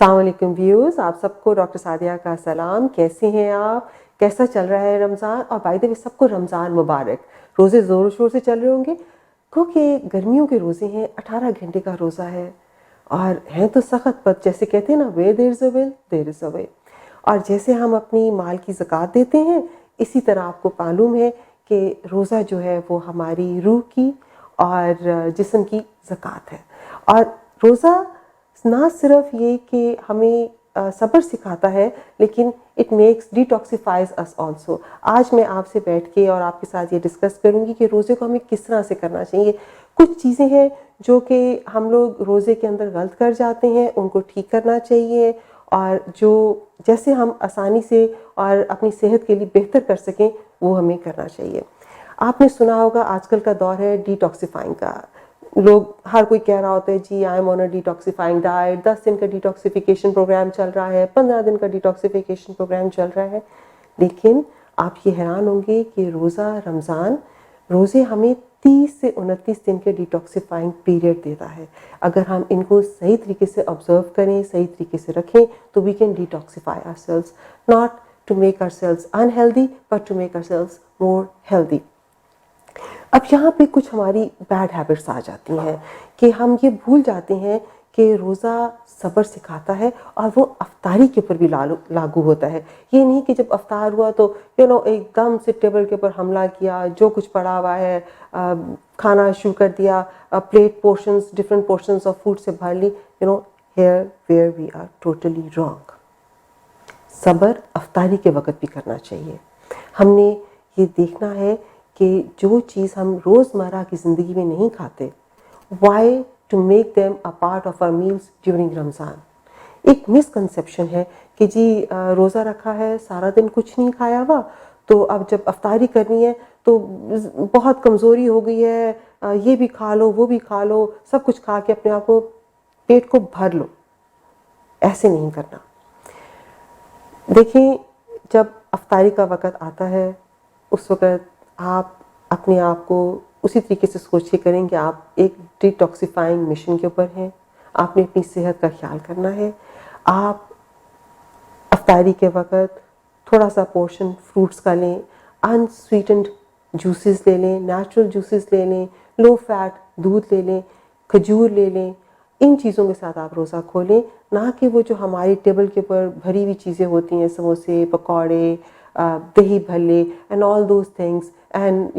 अस्सलाम वालेकुम व्यूअर्स, आप सबको डॉक्टर सादिया का सलाम। कैसे हैं आप? कैसा चल रहा है रमज़ान? और बाय द वे सबको रमज़ान मुबारक। रोज़े ज़ोर शोर से चल रहे होंगे क्योंकि गर्मियों के रोज़े हैं, 18 घंटे का रोज़ा है और हैं तो सख्त, पर जैसे कहते हैं ना, where there is a will there is a way. और जैसे हम अपनी माल की ज़कात देते हैं, इसी तरह आपको मालूम है कि रोज़ा जो है वो हमारी रूह की और जिस्म की ज़कात है। और रोज़ा ना सिर्फ ये कि हमें सब्र सिखाता है, लेकिन it makes detoxifies us also. आज मैं आपसे बैठ के और आपके साथ ये डिस्कस करूँगी कि रोज़े को हमें किस तरह से करना चाहिए। कुछ चीज़ें हैं जो कि हम लोग रोज़े के अंदर गलत कर जाते हैं, उनको ठीक करना चाहिए, और जो जैसे हम आसानी से और अपनी सेहत के लिए बेहतर कर सकें वो हमें करना चाहिए। आपने सुना होगा आजकल का दौर है डिटॉक्सिफाइंग का। लोग हर कोई कह रहा होता है जी I am on a detoxifying diet, 10 दिन का डिटॉक्सिफिकेशन प्रोग्राम चल रहा है, 15 दिन का डिटॉक्सिफिकेशन प्रोग्राम चल रहा है। लेकिन आप ये हैरान होंगे कि रोज़ा रमज़ान, रोज़े हमें 30 से 29 दिन के डिटॉक्सिफाइंग पीरियड देता है। अगर हम इनको सही तरीके से ऑब्जर्व करें, सही तरीके से रखें, तो we can detoxify ourselves, not to make ourselves unhealthy but to make ourselves more healthy. अब यहाँ पे कुछ हमारी बैड हैबिट्स आ जाती हैं कि हम ये भूल जाते हैं कि रोज़ा सब्र सिखाता है और वो अफ्तारी के ऊपर भी लागू होता है। ये नहीं कि जब अफ्तार हुआ तो एकदम से टेबल के ऊपर हमला किया, जो कुछ पड़ा हुआ है खाना शुरू कर दिया, plate portions, different portions of food से भर ली। Here where we are totally wrong. सब्र अफ्तारी के वक़्त भी करना चाहिए। हमने ये देखना है कि जो चीज़ हम रोज़मर्रा की ज़िंदगी में नहीं खाते, why to make them a part of our meals during Ramzan. एक मिसकंसेप्शन है कि जी रोज़ा रखा है, सारा दिन कुछ नहीं खाया हुआ, तो अब जब अफ्तारी करनी है तो बहुत कमज़ोरी हो गई है, ये भी खा लो, वो भी खा लो, सब कुछ खा के अपने आप को पेट को भर लो। ऐसे नहीं करना। देखिए, जब अफ्तारी का वक़्त आता है, उस वक़्त आप अपने आप को उसी तरीके से सोच के करें कि आप एक डिटॉक्सिफाइंग मिशन के ऊपर हैं। आपने अपनी सेहत का ख्याल करना है। आप अफ्तारी के वक़्त थोड़ा सा पोर्शन फ्रूट्स का लें, अनस्वीटेंड जूसेस ले लें, नेचुरल जूसेस ले लें, लो फैट दूध ले लें, खजूर ले लें। इन चीज़ों के साथ आप रोज़ा खोलें, ना कि वो जो हमारी टेबल के ऊपर भरी हुई चीज़ें होती हैं, समोसे, पकौड़े, दही भल्ले and all those things. And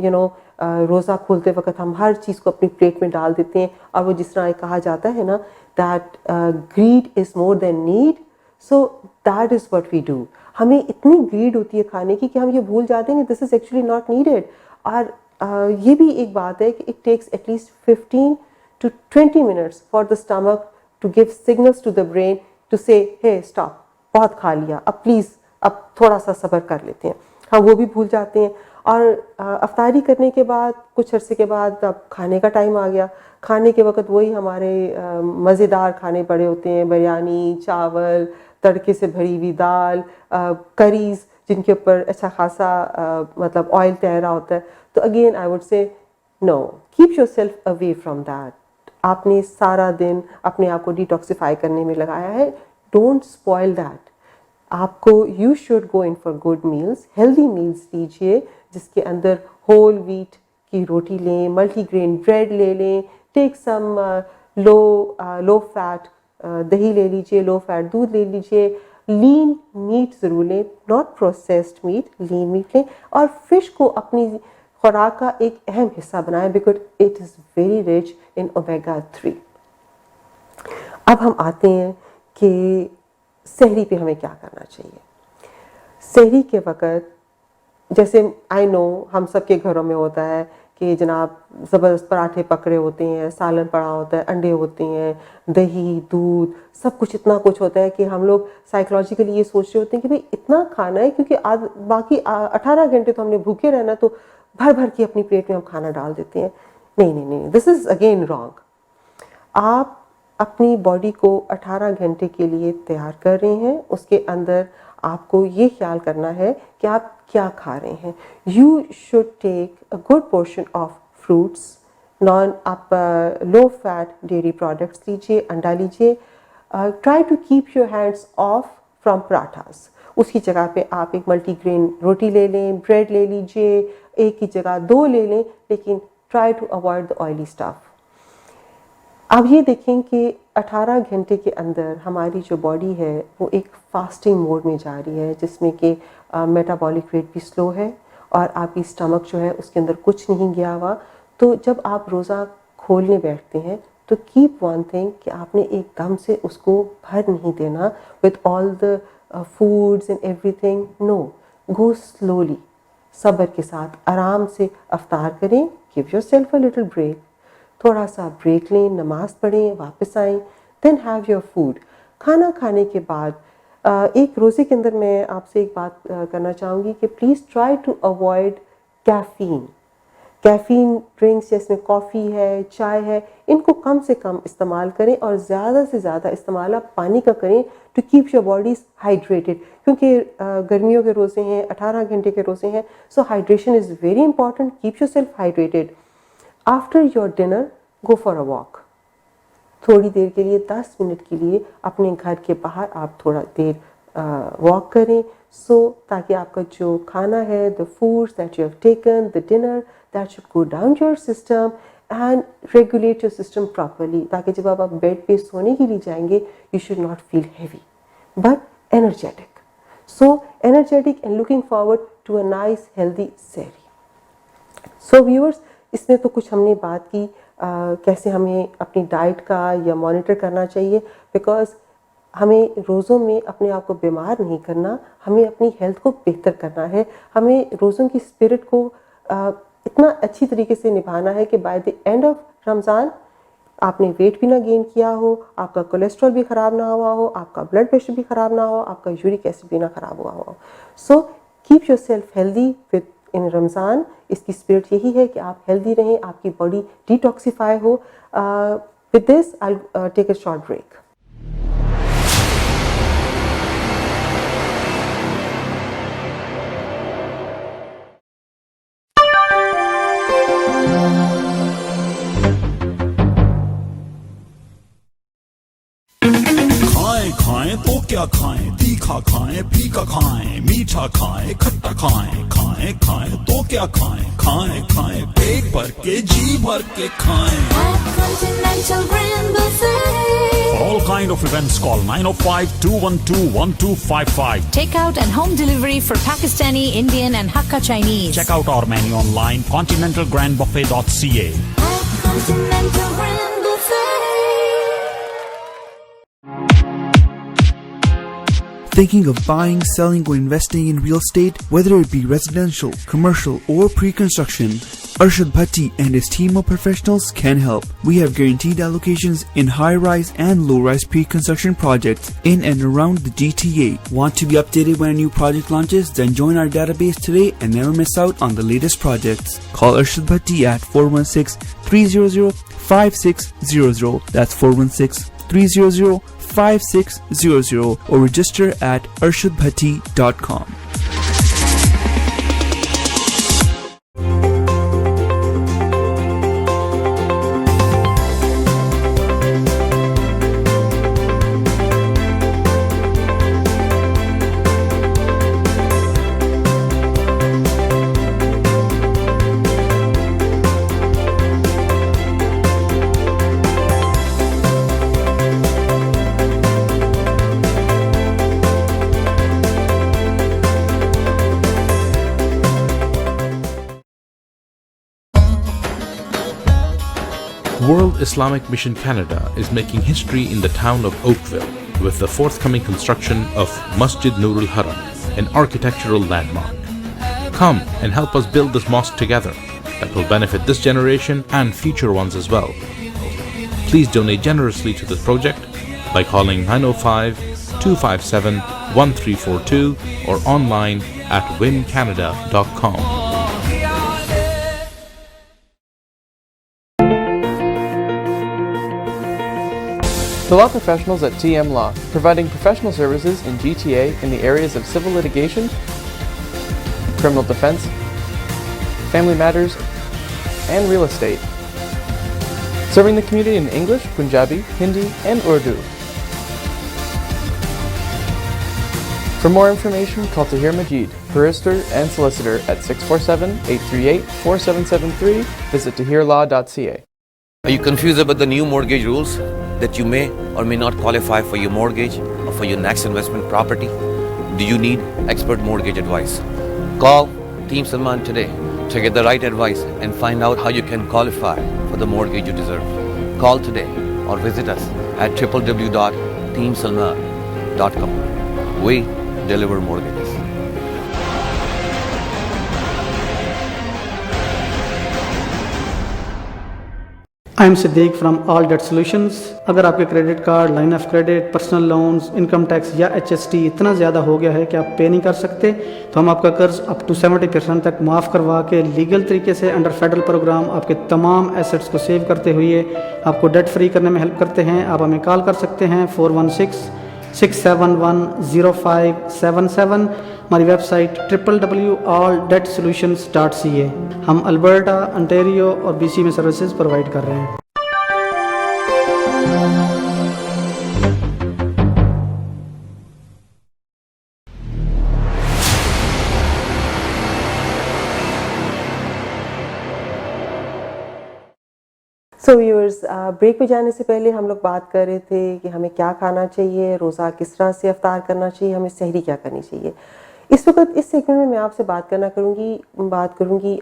रोज़ा खोलते वक्त हम हर चीज़ को अपनी प्लेट में डाल देते हैं, और वो जिस तरह कहा जाता है ना, that greed is more than need, so that is what we do. हमें इतनी ग्रीड होती है खाने की कि हम ये भूल जाते हैं कि this is actually not needed. और ये भी एक बात है कि it takes at least 15 to 20 minutes for the stomach to give signals to the brain to say hey stop, बहुत खा लिया, अब प्लीज़ अब थोड़ा सा सब्र कर लेते हैं। हाँ, वो भी भूल जाते हैं। और अफ्तारी करने के बाद कुछ अरसे के बाद अब खाने का टाइम आ गया। खाने के वक्त वही हमारे मज़ेदार खाने पड़े होते हैं, बिरयानी, चावल, तड़के से भरी हुई दाल, करीज़ जिनके ऊपर अच्छा खासा मतलब ऑयल तैर रहा होता है। तो again I would say no, keep yourself away from that. आपने सारा दिन अपने आप को डिटॉक्सिफाई करने में लगाया है, डोंट स्पॉइल दैट। आपको you should go in for good meals, healthy meals लीजिए, जिसके अंदर होल व्हीट की रोटी लें, मल्टीग्रेन ब्रेड ले लें, टेक सम लो फैट दही ले लीजिए, लो फैट दूध ले लीजिए, लीन मीट ज़रूर लें, not processed meat, lean meat लें। और फिश को अपनी खुराक का एक अहम हिस्सा बनाएं, because it is very rich in omega 3। अब हम आते हैं कि सहरी पे हमें क्या करना चाहिए। सहरी के वक़्त जैसे आई नो हम सबके घरों में होता है कि जनाब ज़बरदस्त पराठे पकड़े होते हैं, सालन पड़ा होता है, अंडे होते हैं, दही, दूध, सब कुछ इतना कुछ होता है कि हम लोग साइकोलॉजिकली ये सोच रहे होते हैं कि भाई इतना खाना है, क्योंकि बाकी 18 घंटे तो हमने भूखे रहना, तो भर भर के अपनी प्लेट में हम खाना डाल देते हैं। नहीं नहीं नहीं, दिस इज़ अगेन रॉन्ग। आप अपनी बॉडी को 18 घंटे के लिए तैयार कर रहे हैं, उसके अंदर आपको ये ख्याल करना है कि आप क्या खा रहे हैं। You should take a good portion of fruits, आप लो फैट डेयरी प्रोडक्ट्स लीजिए, अंडा लीजिए, try to keep your hands off from parathas. उसकी जगह पे आप एक मल्टीग्रेन रोटी ले लें, ब्रेड ले लीजिए, एक की जगह 2 ले लें, लेकिन try to avoid the oily stuff. अब ये देखें कि 18 घंटे के अंदर हमारी जो बॉडी है वो एक फास्टिंग मोड में जा रही है, जिसमें कि मेटाबॉलिक रेट भी स्लो है और आपकी स्टमक जो है उसके अंदर कुछ नहीं गया हुआ. तो जब आप रोज़ा खोलने बैठते हैं तो कीप वन थिंग कि आपने एकदम से उसको भर नहीं देना with all the foods and everything. No, go slowly, सब्र के साथ आराम से अफ्तार करें. Give yourself a little break, थोड़ा सा ब्रेक लें, नमाज पढ़ें, वापस आएँ, देन हैव योर फूड. खाना खाने के बाद एक रोज़े के अंदर मैं आपसे एक बात करना चाहूँगी कि please try to avoid caffeine. Caffeine drinks जिसमें कॉफ़ी है, चाय है, इनको कम से कम इस्तेमाल करें और ज़्यादा से ज़्यादा इस्तेमाल आप पानी का करें to keep your bodies hydrated. क्योंकि गर्मियों के रोज़े हैं, 18 घंटे के रोज़े हैं, so hydration is very important. Keep yourself hydrated. After your dinner go for a walk. थोड़ी देर के लिए, 10 मिनट के लिए अपने घर के बाहर आप थोड़ा देर वॉक करें, ताकि आपका जो खाना है, the foods that you have taken, the dinner, that should go down your system and regulate your system properly, ताकि जब आप बेड पे सोने के लिए जाएंगे you should not feel heavy but energetic. So energetic and looking forward to a nice healthy sehri. So viewers, इसमें तो कुछ हमने बात की कैसे हमें अपनी डाइट का या मॉनिटर करना चाहिए, बिकॉज़ हमें रोज़ों में अपने आप को बीमार नहीं करना, हमें अपनी हेल्थ को बेहतर करना है. हमें रोज़ों की स्पिरिट को इतना अच्छी तरीके से निभाना है कि by the end of Ramzan आपने वेट भी ना गेन किया हो, आपका कोलेस्ट्रॉल भी ख़राब ना हुआ हो, आपका ब्लड प्रेशर भी ख़राब ना हो, आपका यूरिक एसिड भी ना ख़राब हुआ हो. So keep yourself healthy within Ramzan. इसकी स्पिरिट यही है कि आप हेल्दी रहें, आपकी बॉडी डिटॉक्सिफाई हो. With this I take a short break. खाएं तो क्या खाएं, तीखा खाएं, फीका खाएं, मीठा खाएं, खट्टा खाएं. खाएं खाएं तो क्या खाएं, खाएं खाएं पेट भर के, जी भर के खाएं. Continental Grand Buffet. For all kind of events, call 905-212-1255. Takeout and home delivery for Pakistani, Indian and Hakka Chinese. Check out our menu online, continentalgrandbuffet.ca. Continental Grand Buffet. Thinking of buying, selling, or investing in real estate? Whether it be residential, commercial, or pre-construction, Arshad Bhatti and his team of professionals can help. We have guaranteed allocations in high-rise and low-rise pre-construction projects in and around the GTA. Want to be updated when a new project launches? Then join our database today and never miss out on the latest projects. Call Arshad Bhatti at 416-300-5600. That's 416-300-5600 or register at arshadbhatti.com. World Islamic Mission Canada is making history in the town of Oakville with the forthcoming construction of Masjid Nurul Haram, an architectural landmark. Come and help us build this mosque together that will benefit this generation and future ones as well. Please donate generously to this project by calling 905-257-1342 or online at wincanada.com. The law professionals at TM Law, providing professional services in GTA in the areas of civil litigation, criminal defense, family matters, and real estate. Serving the community in English, Punjabi, Hindi, and Urdu. For more information, call Tahir Majid, barrister and solicitor at 647-838-4773. Visit tahirlaw.ca. Are you confused about the new mortgage rules that you may or may not qualify for your mortgage or for your next investment property? Do you need expert mortgage advice? Call Team Salman today to get the right advice and find out how you can qualify for the mortgage you deserve. Call today or visit us at www.teamsalman.com. We deliver mortgages. I am Siddiq from all debt solutions. अगर आपके credit card, line of credit, personal loans, income tax या HST इतना ज़्यादा हो गया है कि आप पे नहीं कर सकते, तो हम आपका कर्ज अप टू 70% तक माफ़ करवा के लीगल तरीके से अंडर फेडरल प्रोग्राम आपके तमाम एसेट्स को सेव करते हुए आपको डेट फ्री करने में हेल्प करते हैं। आप हमें कॉल कर सकते हैं 416-671-0577। हमारी वेबसाइट www.alldebtsolutions.ca। हम अल्बर्टा, अंटेरियो और BC में सर्विसेज प्रोवाइड कर रहे हैं। सो व्यूअर्स, ब्रेक पे जाने से पहले हम लोग बात कर रहे थे कि हमें क्या खाना चाहिए, रोज़ा किस तरह से अफ्तार करना चाहिए, हमें सहरी क्या करनी चाहिए। इस वक्त इस सेगमेंट में मैं आपसे बात करूंगी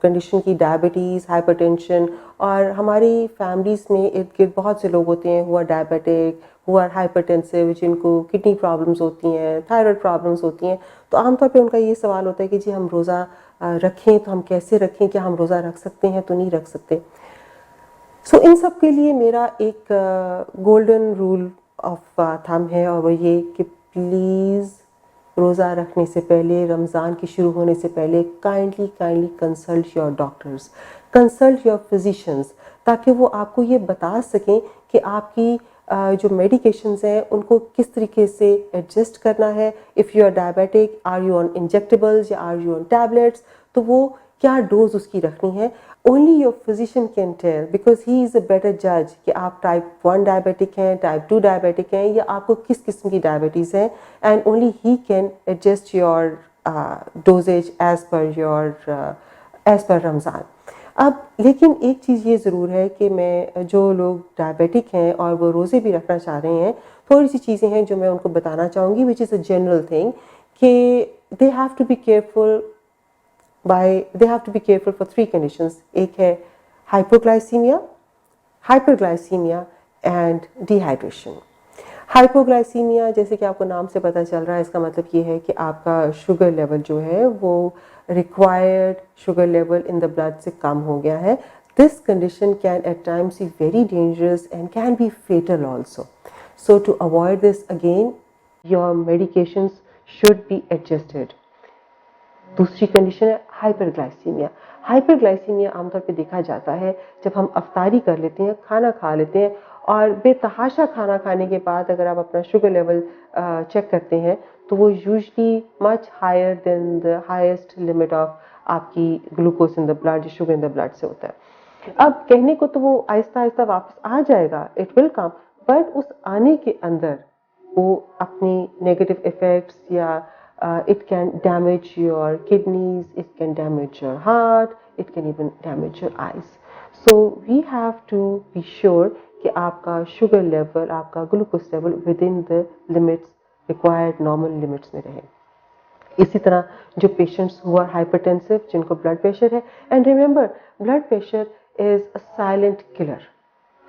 कंडीशन की, डायबिटीज़, हाइपरटेंशन, और हमारी फैमिलीज़ में इर्द गिर्द बहुत से लोग होते हैं हुआ डायबिटिक, हुआ हाइपरटेंसिव, जिनको किडनी प्रॉब्लम्स होती हैं, थायराइड प्रॉब्लम्स होती हैं। तो आमतौर पे उनका ये सवाल होता है कि जी हम रोज़ा रखें तो हम कैसे रखें, क्या हम रोज़ा रख सकते हैं तो नहीं रख सकते। सो इन सब के लिए मेरा एक गोल्डन रूल ऑफ थंब है, और वो ये कि प्लीज़ रोज़ा रखने से पहले, रमज़ान की शुरू होने से पहले kindly consult your doctors, consult your physicians, ताकि वो आपको ये बता सकें कि आपकी जो मेडिकेशंस हैं उनको किस तरीके से एडजस्ट करना है। If you are diabetic, are you on injectables या आर यू ऑन टैबलेट्स, तो वो क्या डोज उसकी रखनी है। Only your physician can tell, because he is a better जज कि आप टाइप 1 डायबिटिक हैं, टाइप 2 डायबिटिक हैं, या आपको किस किस्म की डायबिटीज़ है, and only he can adjust your doses as per Ramzan. अब लेकिन एक चीज़ ये ज़रूर है कि मैं जो लोग डायबिटिक हैं और वो रोज़े भी रखना चाह रहे हैं, थोड़ी सी चीज़ें हैं जो मैं उनको बताना चाहूँगी, which is a general thing, कि they have to be careful for 3 conditions. एक है hypoglycaemia, hyperglycaemia and dehydration. Hypoglycaemia, जैसे कि आपको नाम से पता चल रहा है, इसका मतलब ये है कि आपका शुगर लेवल जो है वो required sugar level in the blood से कम हो गया है। This condition can at times be very dangerous and can be fatal also. So to avoid this again, your medications should be adjusted. दूसरी condition है हाइपरग्लाइसीमिया। हाइपरग्लाइसीमिया आमतौर पे देखा जाता है जब हम अफ्तारी कर लेते हैं, खाना खा लेते हैं, और बेतहाशा खाना खाने के बाद अगर आप अपना शुगर लेवल चेक करते हैं तो वो usually much higher than the highest limit of आपकी glucose in the blood, sugar in the blood से होता है। अब कहने को तो वो आहिस्ता आहिस्ता वापस आ जाएगा, इट विल कम, बट उस आने के अंदर वो अपनी नेगेटिव इफेक्ट्स या it can damage your kidneys, it can damage your heart, it can even damage your eyes. So we have to be sure कि आपका शुगर लेवल, आपका glucose level within the limits, required normal limits में रहे। इसी तरह जो patients who are hypertensive, जिनको blood pressure है, and remember blood pressure is a silent killer.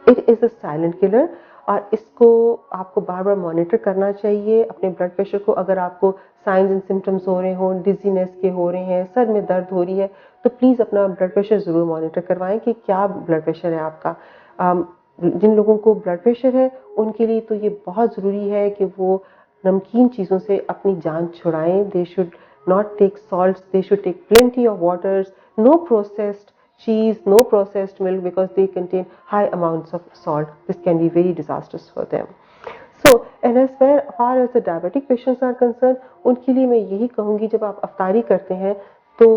It is a silent killer, और इसको आपको बार बार मॉनिटर करना चाहिए अपने ब्लड प्रेशर को। अगर आपको साइंस एंड सिम्टम्स हो रहे हों, डिजीनेस के हो रहे हैं, सर में दर्द हो रही है, तो प्लीज़ अपना ब्लड प्रेशर ज़रूर मॉनिटर करवाएं कि क्या ब्लड प्रेशर है आपका। जिन लोगों को ब्लड प्रेशर है उनके लिए तो ये बहुत ज़रूरी है कि वो नमकीन चीज़ों से अपनी जान छुड़ाएं। They should not take salts, they should take plenty of waters, no processed cheese, no processed milk, because they contain high amounts of salt. This can be very disastrous for them. So, and as far as the diabetic patients are concerned, उनके लिए मैं यही कहूँगी, जब आप अफ्तारी करते हैं तो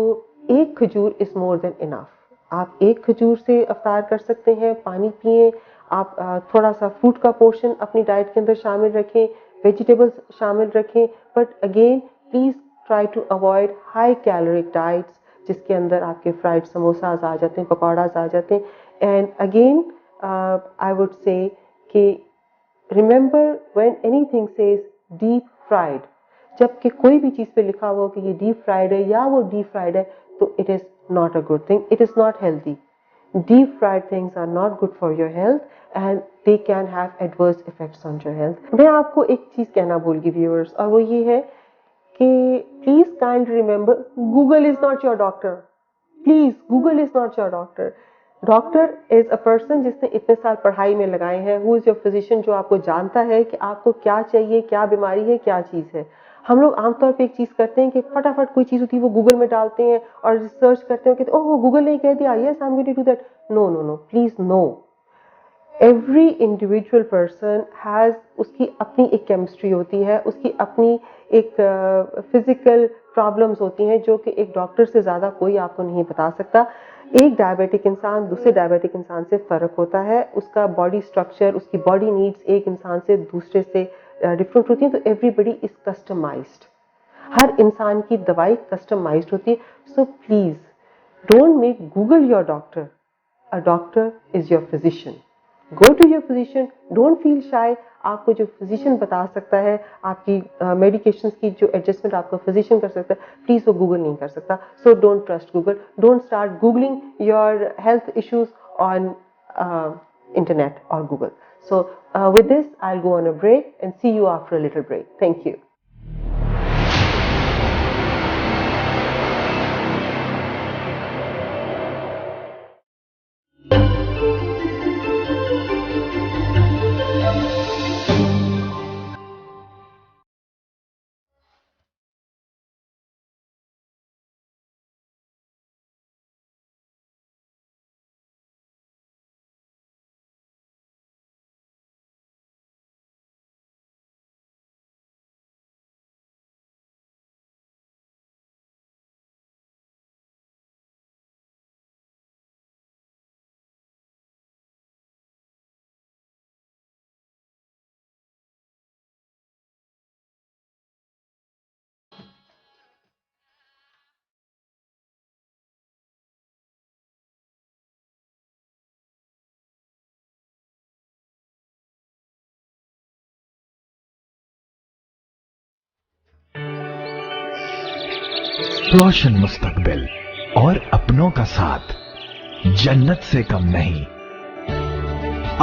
एक खजूर is more than enough. आप एक खजूर से अफ्तार कर सकते हैं, पानी पिएं, आप थोड़ा सा फ्रूट का पोर्शन अपनी डाइट के अंदर शामिल रखें, वेजिटेबल्स शामिल रखें, but again please try to avoid high caloric diets जिसके अंदर आपके फ्राइड समोसाज आ जाते हैं, पकौड़ाज आ जाते हैं. एंड अगेन आई वुड से कि remember when anything says deep fried, जबकि कोई भी चीज़ पे लिखा हुआ हो कि ये डीप फ्राइड है या वो डीप फ्राइड है, तो it is not a good thing, it is not healthy. Deep fried things are not good for your health and they can have adverse effects on your health. मैं आपको एक चीज़ कहना भूल गई viewers, और वो ये है कि please kindly remember, Google is not your doctor. Please, Google is not your doctor. Doctor is a person जिसने इतने साल पढ़ाई में लगाए हैं. Who is your physician, जो आपको जानता है कि आपको क्या चाहिए, क्या बीमारी है, क्या चीज़ है. हम लोग आमतौर पे एक चीज़ करते हैं कि फटाफट कोई चीज़ होती है वो गूगल में डालते हैं और रिसर्च करते हैं कि ओह गूगल ने कह दिया, yes I am going to do that. No no no, please no. Every individual person has, उसकी अपनी एक केमिस्ट्री होती है, उसकी अपनी एक फिजिकल प्रॉब्लम्स होती हैं जो कि एक डॉक्टर से ज़्यादा कोई आपको नहीं बता सकता. एक डायबिटिक इंसान दूसरे डायबिटिक इंसान से फ़र्क होता है, उसका बॉडी स्ट्रक्चर, उसकी बॉडी नीड्स एक इंसान से दूसरे से डिफरेंट होती हैं. तो एवरीबडी इज कस्टमाइज्ड, हर इंसान की दवाई कस्टमाइज्ड होती है. So please don't make Google your doctor, a doctor is your physician. Go to your physician, don't feel shy. आपको जो फिजिशियन बता सकता है, आपकी मेडिकेशंस की जो एडजस्टमेंट आपका फिजिशियन कर सकता है, प्लीज वो गूगल नहीं कर सकता. So don't trust Google, don't start googling your health issues on internet or Google. So with this, I'll go on a break and see you after a little break. Thank you. रोशन मुस्तकबिल और अपनों का साथ जन्नत से कम नहीं.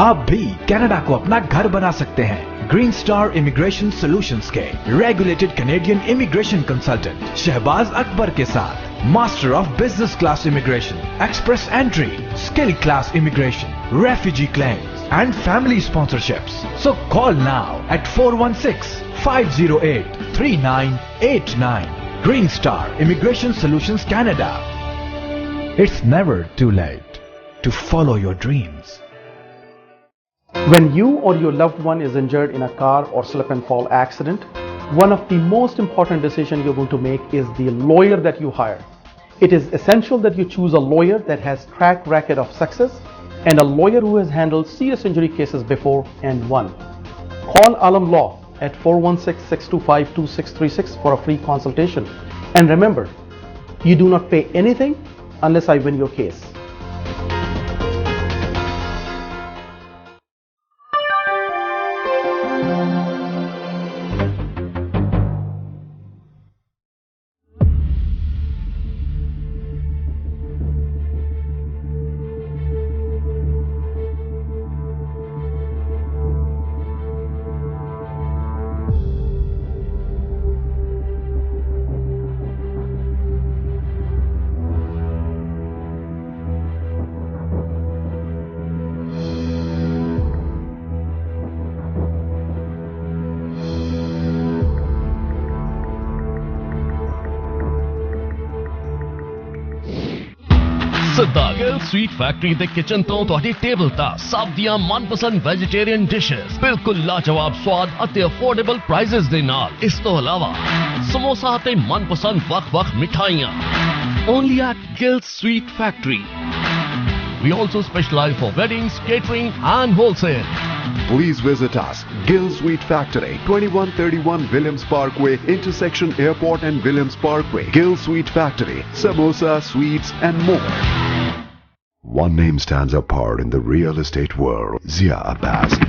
आप भी कनाडा को अपना घर बना सकते हैं. ग्रीन स्टार इमिग्रेशन सॉल्यूशंस के regulated Canadian immigration consultant Shahbaz Akbar के साथ master of business class immigration, express entry, skill class immigration, refugee claims and family sponsorships. So call now at 416-508-3989. Green Star Immigration Solutions Canada. It's never too late to follow your dreams. When you or your loved one is injured in a car or slip and fall accident, one of the most important decisions you're going to make is the lawyer that you hire. It is essential that you choose a lawyer that has track record of success and a lawyer who has handled serious injury cases before and won. Call Alam Law at 416-625-2636 for a free consultation. And remember, you do not pay anything unless I win your case. Sadagar sweet factory ਦੇ kitchen ਤੋਂ ਤੁਹਾਡੀ table ਤੱਕ ਸਭ ਦੀਆਂ ਮਨਪਸੰਦ vegetarian dishes ਬਿਲਕੁਲ ਲਾਜਵਾਬ ਸਵਾਦ ਅਤੇ ਅਫੋਰਡੇਬਲ ਪ੍ਰਾਈਸਸ ਦੇ ਨਾਲ. ਇਸ ਤੋਂ ਇਲਾਵਾ ਸਮੋਸਾ ਅਤੇ ਮਨਪਸੰਦ ਵੱਖ-ਵੱਖ ਮਿਠਾਈਆਂ. Only at Gill sweet factory. We also specialize for weddings, catering and wholesale. Please visit us, Gill Sweet Factory, 2131 Williams Parkway, intersection Airport and Williams Parkway. Gill Sweet Factory, samosa, sweets and more. One name stands apart in the real estate world, Zia Abbas.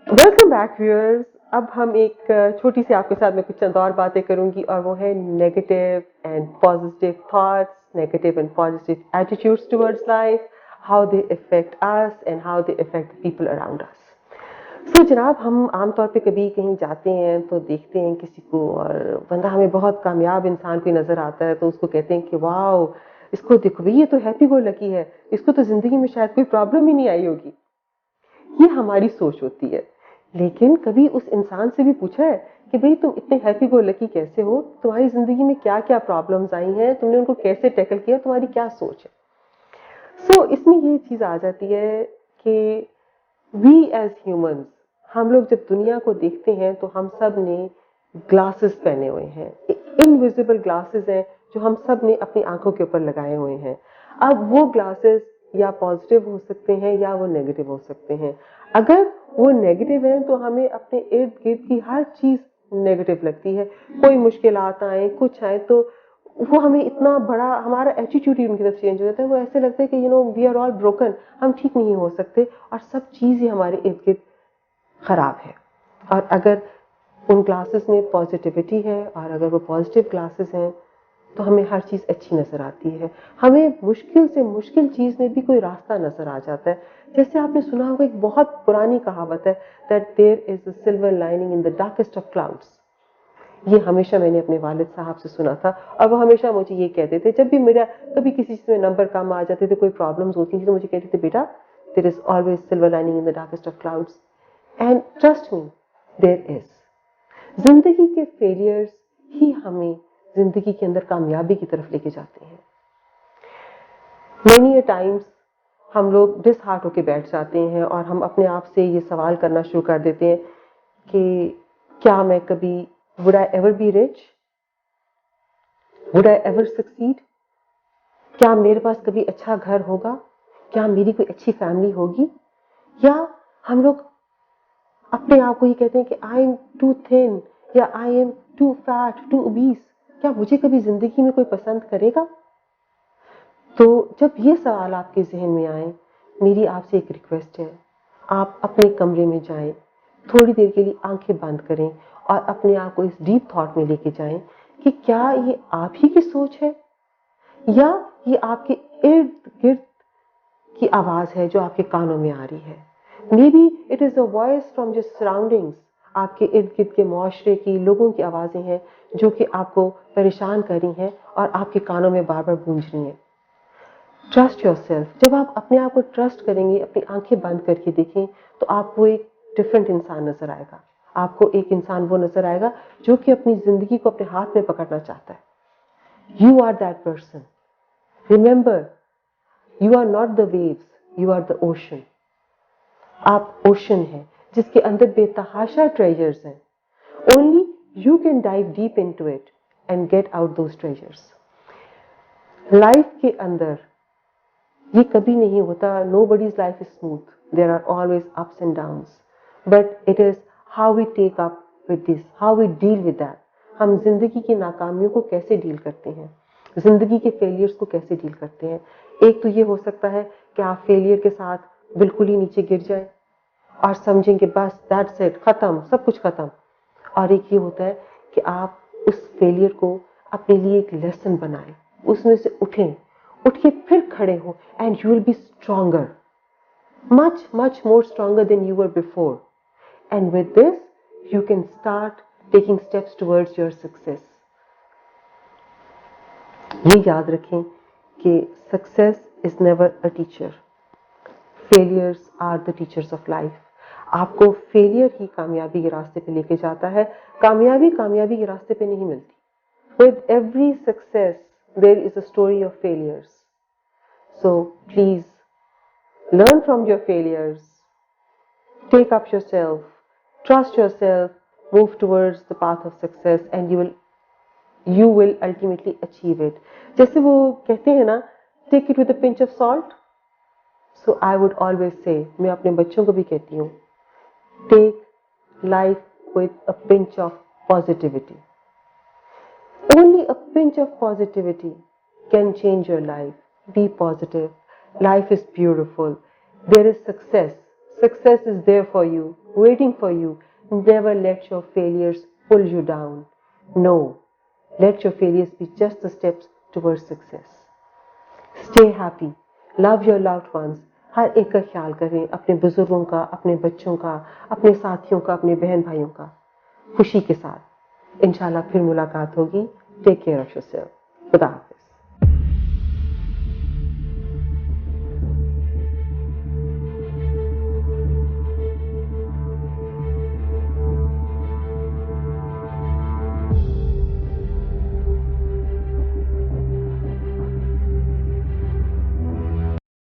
Welcome back viewers. अब हम एक छोटी सी आपके साथ में कुछ चंद और बातें करूंगी और वो है negative and positive thoughts, negative and positive attitudes towards life, how they affect us and how they affect the people around us. So जनाब, हम आमतौर पे कभी कहीं जाते हैं तो देखते हैं किसी को और बंदा हमें बहुत कामयाब इंसान कोई नजर आता है तो उसको कहते हैं कि वाह, इसको देखो भाई, ये तो हैप्पी गो लकी है, इसको तो जिंदगी में शायद कोई प्रॉब्लम ही नहीं आई होगी। ये हमारी सोच होती है। लेकिन कभी उस इंसान से भी पूछा है कि भाई तुम इतने हैप्पी गो लकी कैसे हो, तुम्हारी जिंदगी में क्या क्या प्रॉब्लम्स आई हैं, तुमने उनको कैसे टैकल किया, तुम्हारी क्या सोच है। सो इसमें ये चीज आ जाती है कि वी एज ह्यूमंस, हम लोग जब दुनिया को देखते हैं तो हम सब ने ग्लासेस पहने हुए हैं, इनविजिबल ग्लासेस हैं जो हम सब ने अपनी आंखों के ऊपर लगाए हुए हैं। अब वो ग्लासेस या पॉजिटिव हो सकते हैं या वो नेगेटिव हो सकते हैं। अगर वो नेगेटिव है तो हमें अपने इर्द गिर्द की हर चीज नेगेटिव लगती है। कोई मुश्किलात आए, कुछ आए, तो वो हमें इतना बड़ा, हमारा एटीट्यूड ही उनकी तरफ चेंज हो जाता है। वो ऐसे लगता है कि वी आर ऑल ब्रोकन, हम ठीक नहीं हो सकते और सब चीज ही हमारे इर्द गिर्द खराब है। और अगर उन क्लासेस में पॉजिटिविटी है और अगर वो पॉजिटिव क्लासेस हैं तो हमें हर चीज अच्छी नजर आती है। हमें मुश्किल से मुश्किल चीज में भी कोई रास्ता नजर आ जाता है। जैसे आपने सुना होगा, एक बहुत पुरानी कहावत है, that there is a silver lining in the darkest of clouds. ये हमेशा मैंने अपने वालिद साहब से सुना था और वो हमेशा मुझे ये कहते थे, जब भी मेरा कभी किसी चीज में नंबर कम आ जाते थे, कोई प्रॉब्लम्स होती थी, तो मुझे कहते थे, बेटा there is always silver lining in the darkest of clouds. And trust me, there is. जिंदगी के फेलियर्स ही हमें जिंदगी के अंदर कामयाबी की तरफ लेके जाते हैं। मेनी टाइम्स हम लोग डिसहार्ट होके बैठ जाते हैं और हम अपने आप से ये सवाल करना शुरू कर देते हैं कि क्या मैं कभी, would I ever be rich, would I ever succeed, क्या मेरे पास कभी अच्छा घर होगा, क्या मेरी कोई अच्छी फैमिली होगी। या हम लोग अपने आप को ये कहते हैं कि आई एम टू थिन या I am too fat, too obese, क्या मुझे कभी जिंदगी में कोई पसंद करेगा। तो जब ये सवाल आपके जहन में आए, मेरी आपसे एक रिक्वेस्ट है, आप अपने कमरे में जाएं, थोड़ी देर के लिए आंखें बंद करें और अपने आप को इस डीप थॉट में लेके जाएं कि क्या ये आप ही की सोच है या ये आपके इर्द गिर्द की आवाज है जो आपके कानों में आ रही है। May be it is a voice from your surroundings, आपके इर्द गिर्द के मुआशरे की लोगों की आवाजें हैं जो कि आपको परेशान कर रही हैं और आपके कानों में बार बार गूंज रही हैं। Trust yourself. जब आप अपने आप को ट्रस्ट करेंगे, अपनी आंखें बंद करके देखें, तो आपको एक डिफरेंट इंसान नजर आएगा। आपको एक इंसान वो नजर आएगा जो कि अपनी जिंदगी को अपने हाथ में पकड़ना चाहता है। You are that person. Remember, you are not the waves, you are the ocean. आप ओशन हैं जिसके अंदर बेतहाशा ट्रेजर्स हैं। Only you can dive deep into it and get out those treasures. Life के अंदर ये कभी नहीं होता, nobody's life is smooth, there are always ups and downs, but it is how we take up with this, how we deal with that। हम जिंदगी की नाकामियों को कैसे डील करते हैं, जिंदगी के फेलियर्स को कैसे डील करते हैं। एक तो ये हो सकता है कि आप फेलियर के साथ बिल्कुल ही नीचे गिर जाएं और समझें कि बस दैट्स इट, खत्म, सब कुछ खत्म। और एक ये होता है कि आप उस फेलियर को अपने लिए एक लेसन बनाएं, उसमें से उठें, उठ के फिर खड़े हो, and you will be stronger, much much more stronger than you were before. and with this you can start taking steps towards your success. یہ یاد رکھیں کہ success is never a teacher. Failures are the teachers of life. آپ کو failure ہی کامیابی کے راستے پہ لے کے جاتا ہے. کامیابی کے راستے پہ نہیں ملتی. With every success there is a story of failures. So please learn from your failures. Take up yourself. Trust yourself. Move towards the path of success and you will ultimately achieve it. جیسے وہ کہتے ہیں نا, take it with a pinch of salt. So I would always say, میں اپنے بچوں کو بھی کہتی ہوں, take life with a pinch of positivity. Only a pinch of positivity can change your life. Be positive. Life is beautiful. There is success. Success is there for you, waiting for you. Never let your failures pull you down. No. Let your failures be just the steps towards success. Stay happy. Love your loved ones. ہر ایک کا خیال کریں, اپنے بزرگوں کا, اپنے بچوں کا, اپنے ساتھیوں کا, اپنے بہن بھائیوں کا, خوشی کے ساتھ. انشاءاللہ پھر ملاقات ہوگی. Take care of your self. خدا حافظ.